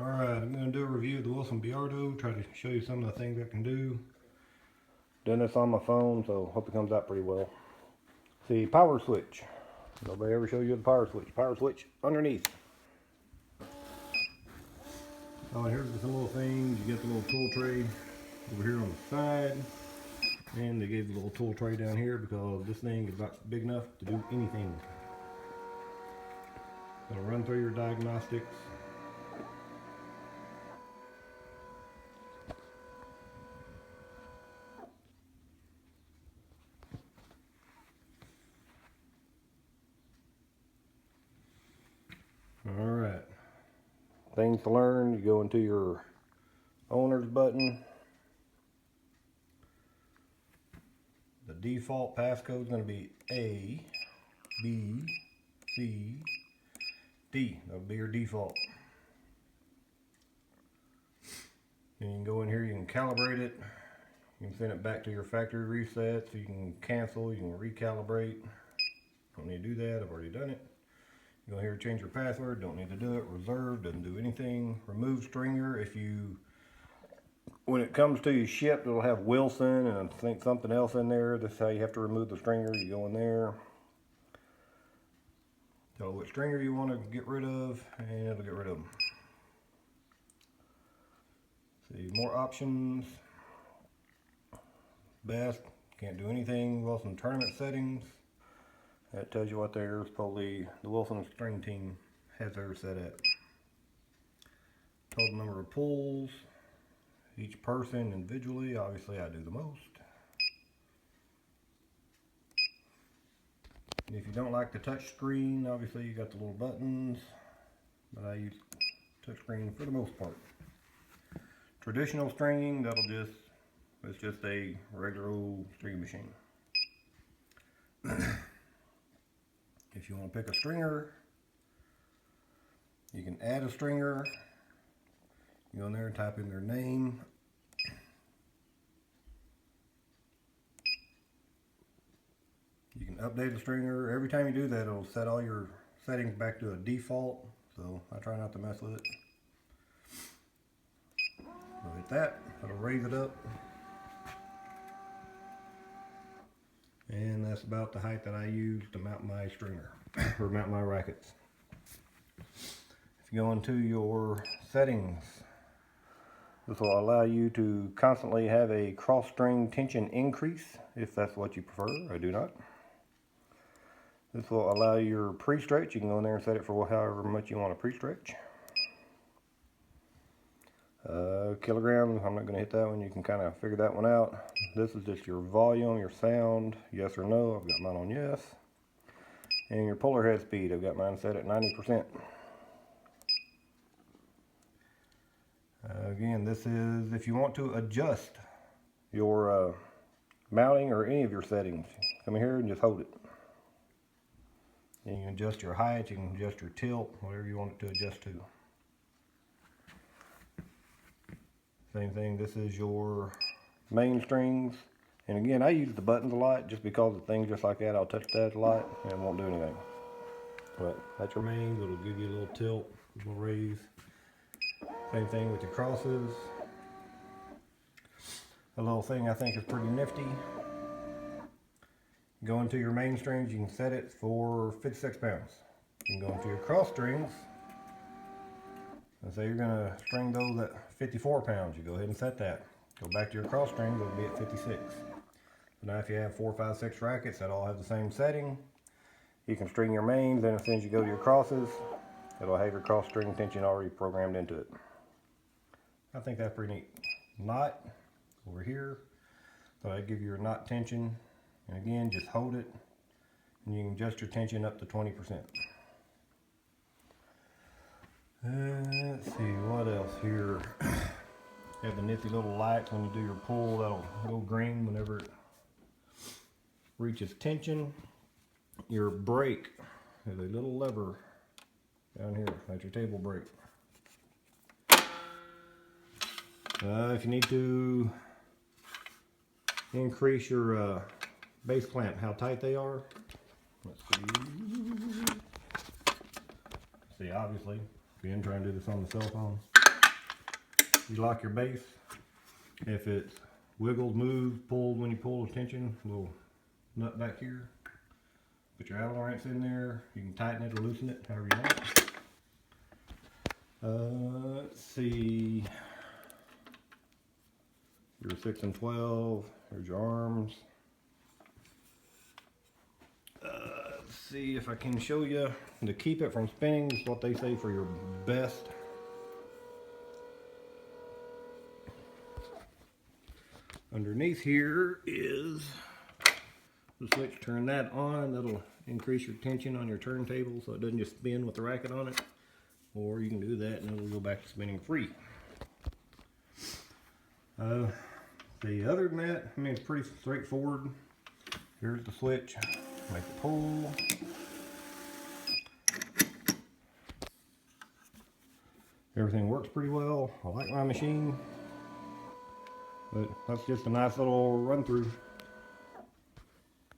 Alright, I'm going to do a review of the Wilson Baiardo, try to show you some of the things I can do. Done this on my phone, so hope it comes out pretty well. See, power switch. Nobody ever show you the power switch. Power switch underneath. Oh, and here's some little things. You get the little tool tray over here on the side. And they gave the little tool tray down here because this thing is not big enough to do anything. It'll run through your diagnostics. Alright, things to learn, you go into your owner's button. The default passcode is going to be A, B, C, D. That'll be your default. And you can go in here, you can calibrate it. You can send it back to your factory reset, so you can cancel, you can recalibrate. Don't need to do that, I've already done it. You go here, change your password, don't need to do it. Reserve, doesn't do anything. Remove stringer, if you, when it comes to you shipped, it'll have Wilson and I think something else in there. This is how you have to remove the stringer. You go in there, tell what stringer you want to get rid of, and it'll get rid of them. See, more options. Best, can't do anything. Wilson tournament settings. That tells you what theirs, probably the Wilson string team has theirs set at. Total number of pulls. Each person individually, obviously I do the most. And if you don't like the touch screen, obviously you got the little buttons, but I use touch screen for the most part. Traditional stringing, it's just a regular old string machine. If you want to pick a stringer, you can add a stringer. You go in there and type in their name. You can update the stringer. Every time you do that, it'll set all your settings back to a default. So I try not to mess with it. So hit that, it'll raise it up. And that's about the height that I use to mount my stringer, or mount my rackets. If you go into your settings, this will allow you to constantly have a cross string tension increase, if that's what you prefer. I do not. This will allow your pre-stretch. You can go in there and set it for however much you want to pre-stretch. Kilograms, I'm not going to hit that one. You can kind of figure that one out. This is just your volume, your sound, yes or no. I've got mine on yes. And your puller head speed, I've got mine set at 90%. Again, this is if you want to adjust your mounting or any of your settings. Come in here and just hold it. And you can adjust your height, you can adjust your tilt, whatever you want it to adjust to. Same thing, this is your main strings. And again, I use the buttons a lot just because of things just like that. I'll touch that a lot and it won't do anything. But that's your mains, it'll give you a little tilt, a little raise. Same thing with your crosses. A little thing I think is pretty nifty. Go into your main strings, you can set it for 56 pounds. You can go into your cross strings. And say you're going to string those at 54 pounds. You go ahead and set that. Go back to your cross strings, it'll be at 56. So now if you have 4, 5, 6 rackets that all have the same setting, you can string your mains, and as soon as you go to your crosses, it'll have your cross string tension already programmed into it. I think that's pretty neat. Knot over here. So I give you your knot tension. And again, just hold it, and you can adjust your tension up to 20%. Let's see, what else here? You have the nifty little lights when you do your pull, that'll go green whenever it reaches tension. Your brake is a little lever down here, that's your table brake. If you need to increase your base clamp, how tight they are, let's see. See, obviously, if you're trying to do this on the cell phone, you lock your base. If it's wiggled, moved, pulled when you pull the tension, a little nut back here. Put your Allen wrench in there. You can tighten it or loosen it, however you want. Let's see. Your 6 and 12. Here's your arms. Let's see if I can show you to keep it from spinning. This is what they say for your best. Underneath here is the switch. Turn that on. That'll increase your tension on your turntable so it doesn't just spin with the racket on it. Or you can do that and it'll go back to spinning free. The other than that, I mean, it's pretty straightforward. Here's the switch. Make it pull. Everything works pretty well. I like my machine. But that's just a nice little run through.